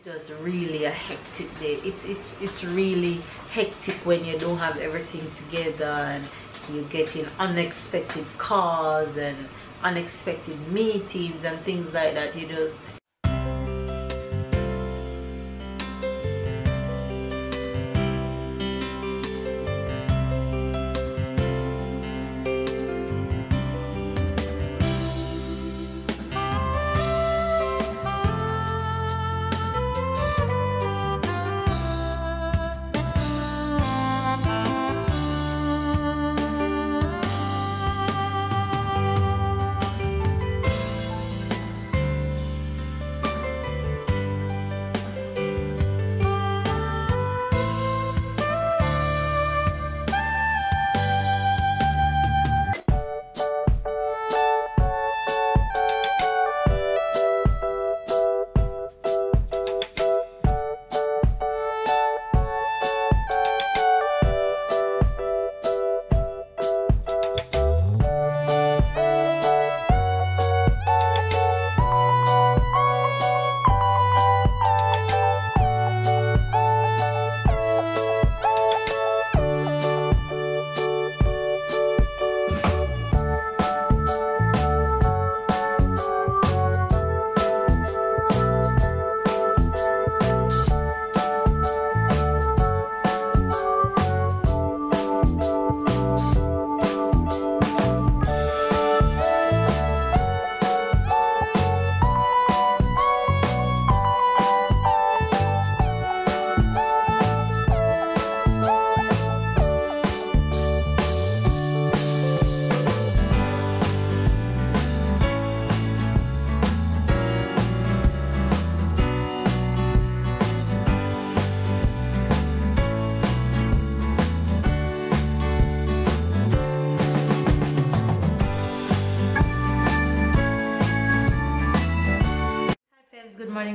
was really a hectic day. It's really hectic when you don't have everything together and you're getting unexpected calls and unexpected meetings and things like that. You just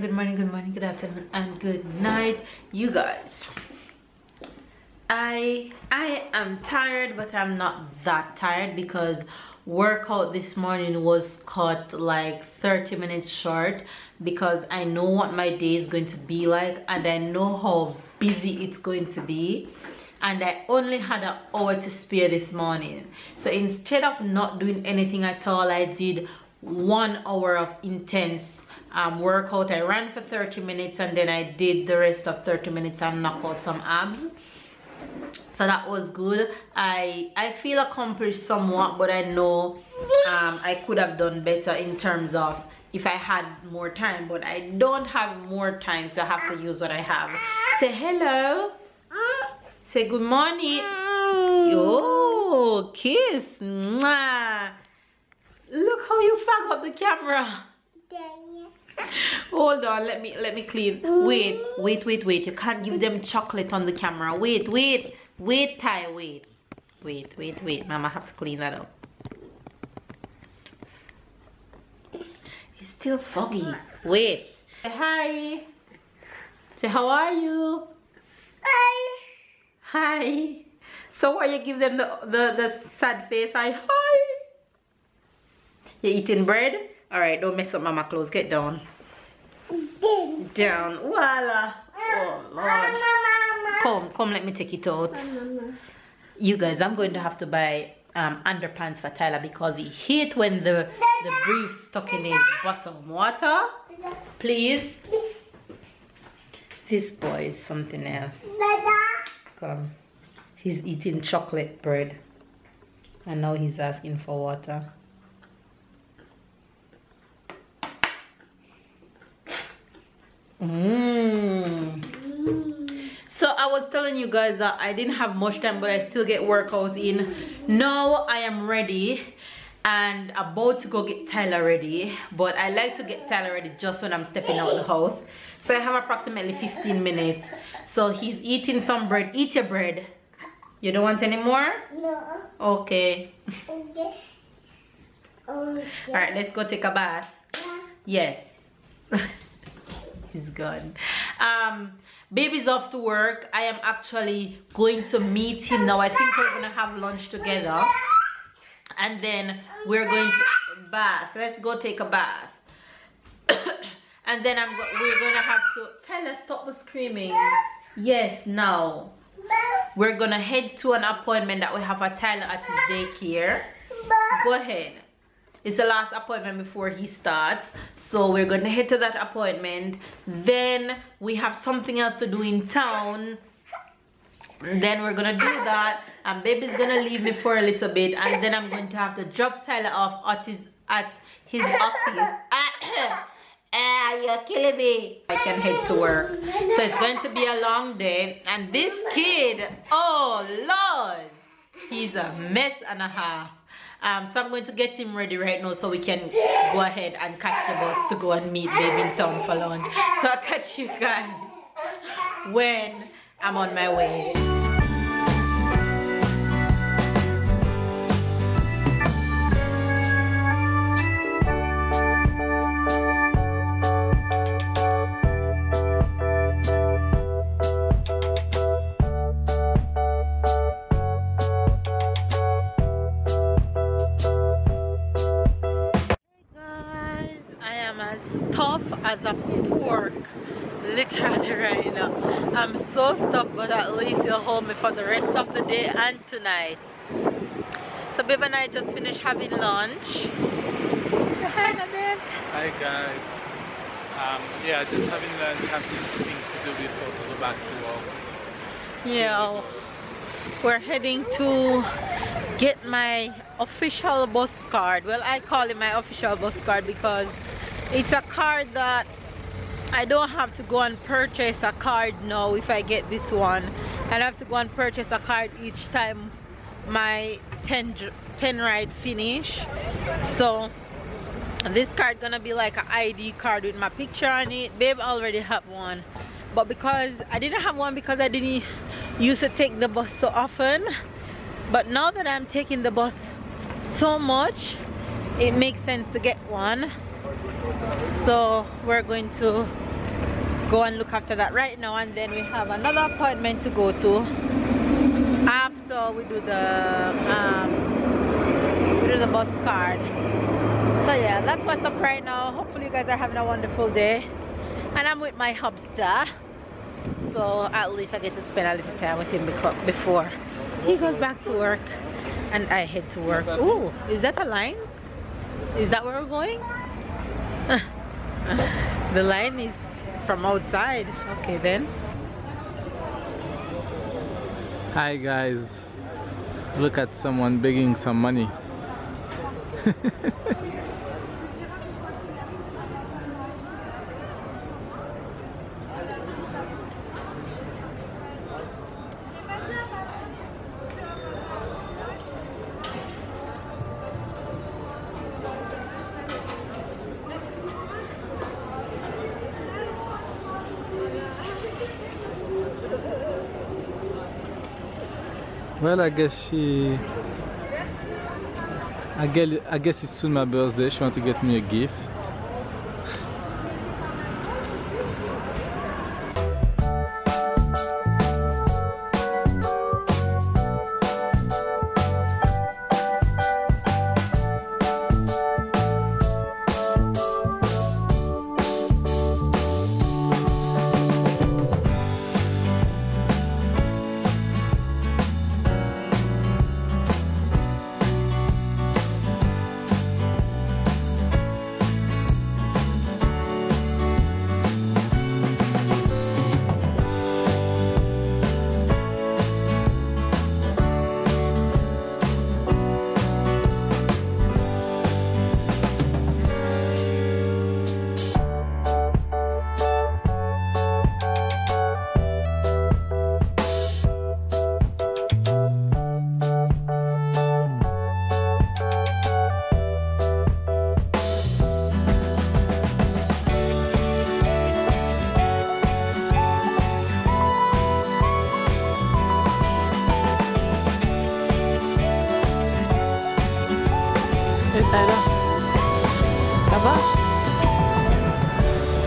good morning, good afternoon, and good night, you guys. I am tired, but I'm not that tired because workout this morning was cut like 30 minutes short because I know what my day is going to be like and I know how busy it's going to be, and I only had an hour to spare this morning. So instead of not doing anything at all, I did 1 hour of intense workout. I ran for 30 minutes and then I did the rest of 30 minutes and knock out some abs. So that was good. I feel accomplished somewhat, but I know I could have done better in terms of if I had more time, but I don't have more time, so I have to use what I have. Say hello. Say good morning. Oh, kiss. Mwah. Look how you fag up the camera. Hold on, let me clean. Wait. You can't give them chocolate on the camera. Wait, Ty, wait. Mama have to clean that up. It's still foggy. Wait. Say hi. Say how are you? Hi. So why you give them the sad face? Hi. You eating bread? Alright, don't mess up mama clothes. Get down. Down. Voila. Oh Lord. Come, let me take it out. You guys, I'm going to have to buy underpants for Tyler because he hates when the brief's stuck in his bottom. Water? Please. This boy is something else. Come. He's eating chocolate bread. And now he's asking for water. So I was telling you guys that I didn't have much time, but I still get workouts in. Now I am ready and about to go get Tyler ready, but I like to get Tyler ready just when I'm stepping out the house. So I have approximately 15 minutes. So he's eating some bread. Eat your bread. You don't want any more? No. Okay. Okay. All right, let's go take a bath. Yes. He's gone. Baby's off to work. I am actually going to meet him now. I think we're gonna have lunch together and then we're going to bath. Let's go take a bath. and then we're gonna have to Tyler, stop the screaming. Yes, now we're gonna head to an appointment that we have at Tyler at his daycare. Go ahead. It's the last appointment before he starts, so we're gonna head to that appointment. Then we have something else to do in town. Then we're gonna do that, and baby's gonna leave me for a little bit, and then I'm going to have to drop Tyler off at his office. You're killing me. I can head to work. So it's going to be a long day, and this kid, oh Lord, he's a mess and a half. So I'm going to get him ready right now so we can go ahead and catch the bus to go and meet baby in town for lunch. So I'll catch you guys when I'm on my way. As a pork, literally right now. I'm so stuffed, but at least you'll hold me for the rest of the day and tonight. So babe and I just finished having lunch. Say hi, babe. Hi guys. Yeah, just having lunch, having things to do before to go back to work. Yeah, we're heading to get my official bus card. Well, I call it my official bus card because it's a card that I don't have to go and purchase a card now. If I get this one, I have to go and purchase a card each time my 10 ride finish. So this card gonna be like an ID card with my picture on it. Babe already have one, but because I didn't have one because I didn't used to take the bus so often, but now that I'm taking the bus so much, it makes sense to get one. So we're going to go and look after that right now, and then we have another appointment to go to after we do the bus card. So yeah, that's what's up right now. Hopefully you guys are having a wonderful day, and I'm with my hubster, so at least I get to spend a little time with him before he goes back to work and I head to work. Ooh, is that a line? Is that where we're going? The line is from outside. Okay then. Hi guys, look at someone begging some money. Well, I guess it's soon my birthday. She wants to get me a gift.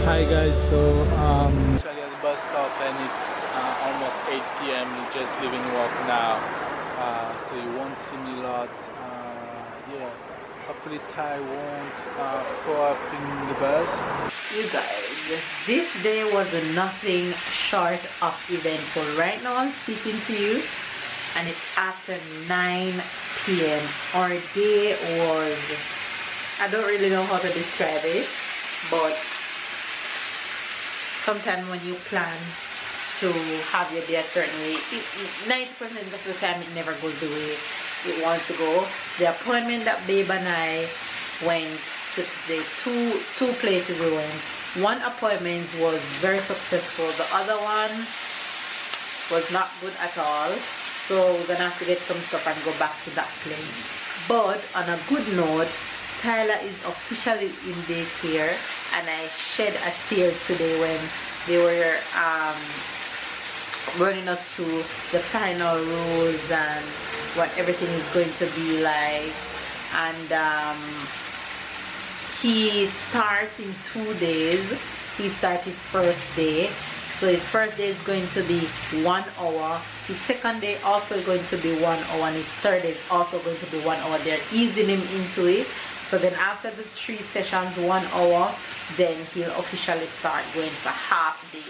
Hi guys, so actually at the bus stop, and it's almost 8 p.m. Just leaving work now, so you won't see me lots. Yeah, hopefully Ty won't throw up in the bus. You guys, this day was nothing short of eventful. Right now I'm speaking to you and it's after 9 p.m. Our day was, I don't really know how to describe it, but sometimes when you plan to have your day a certain way, 90% of the time it never goes the way it wants to go. The appointment that Babe and I went to today, two places we went. One appointment was very successful, the other one was not good at all, so we're gonna have to get some stuff and go back to that place. But on a good note, Tyler is officially in daycare, and I shed a tear today when they were running us through the final rules and what everything is going to be like. And he starts in 2 days. He starts his first day. So his first day is going to be 1 hour. His second day also going to be 1 hour, and his third day is also going to be 1 hour. They're easing him into it. So then after the 3 sessions, 1 hour, then he'll officially start going for half day,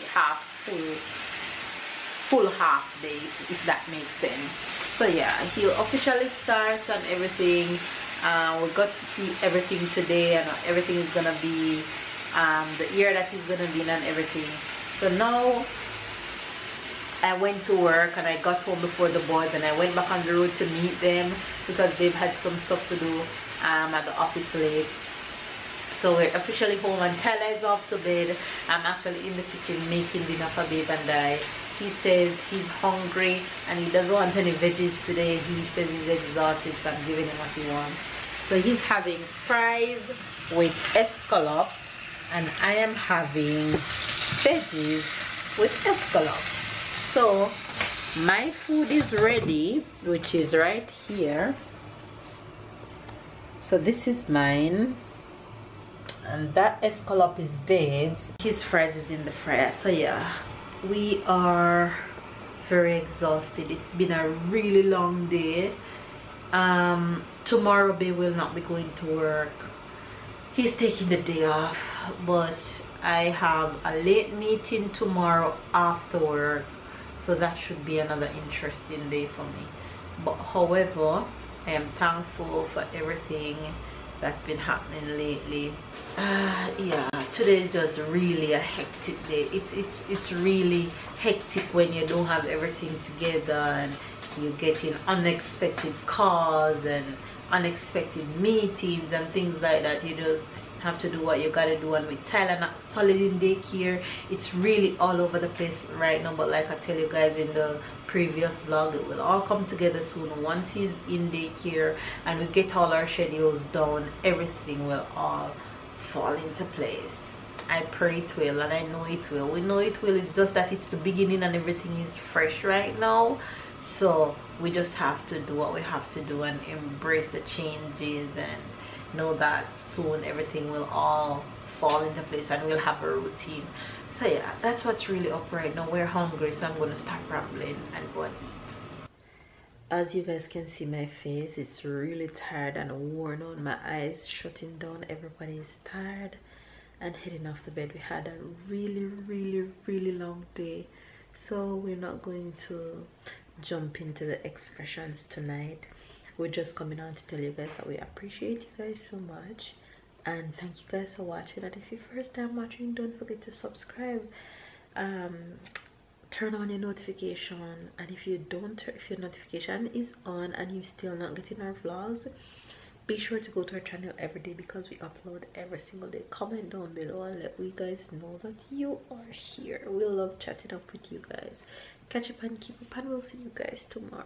full half day, if that makes sense. So yeah, he'll officially start and everything. We got to see everything today, and everything is gonna be the year that he's gonna be in and everything. So now I went to work and I got home before the boys, and I went back on the road to meet them because they've had some stuff to do at the office late. So we're officially home and Tyler is off to bed. I'm actually in the kitchen making dinner for Babe and I. He says he's hungry and he doesn't want any veggies today. He says he's exhausted, so I'm giving him what he wants. So he's having fries with escalope, and I am having veggies with escalope. So my food is ready, which is right here. So this is mine, and that escalope is Babe's. His fries is in the fryer. So yeah, we are very exhausted. It's been a really long day. Tomorrow Babe will not be going to work. He's taking the day off, but I have a late meeting tomorrow after work, so that should be another interesting day for me. But however, I am thankful for everything that's been happening lately. Yeah, today is just really a hectic day. It's really hectic when you don't have everything together and you're getting unexpected calls and unexpected meetings and things like that. You just have to do what you gotta do, and with Tyler not solid in daycare, it's really all over the place right now. But like I tell you guys in the previous vlog, it will all come together soon. Once he's in daycare and we get all our schedules done, everything will all fall into place. I pray it will, and I know it will. We know it will. It's just that it's the beginning and everything is fresh right now, so we just have to do what we have to do and embrace the changes and know that soon everything will all fall into place and we'll have a routine. So yeah, that's what's really up right now. We're hungry, so I'm gonna start rambling and go and eat. As you guys can see, my face, it's really tired and worn out. My eyes shutting down. Everybody is tired and heading off the bed. We had a really long day, so we're not going to jump into the expressions tonight. We're just coming on to tell you guys that we appreciate you guys so much, and thank you guys for watching. And if you're first time watching, don't forget to subscribe, turn on your notification, and if you don't, if your notification is on and you're still not getting our vlogs, be sure to go to our channel every day because we upload every single day. Comment down below and let we guys know that you are here. We love chatting up with you guys. Catch up and keep up, and we'll see you guys tomorrow.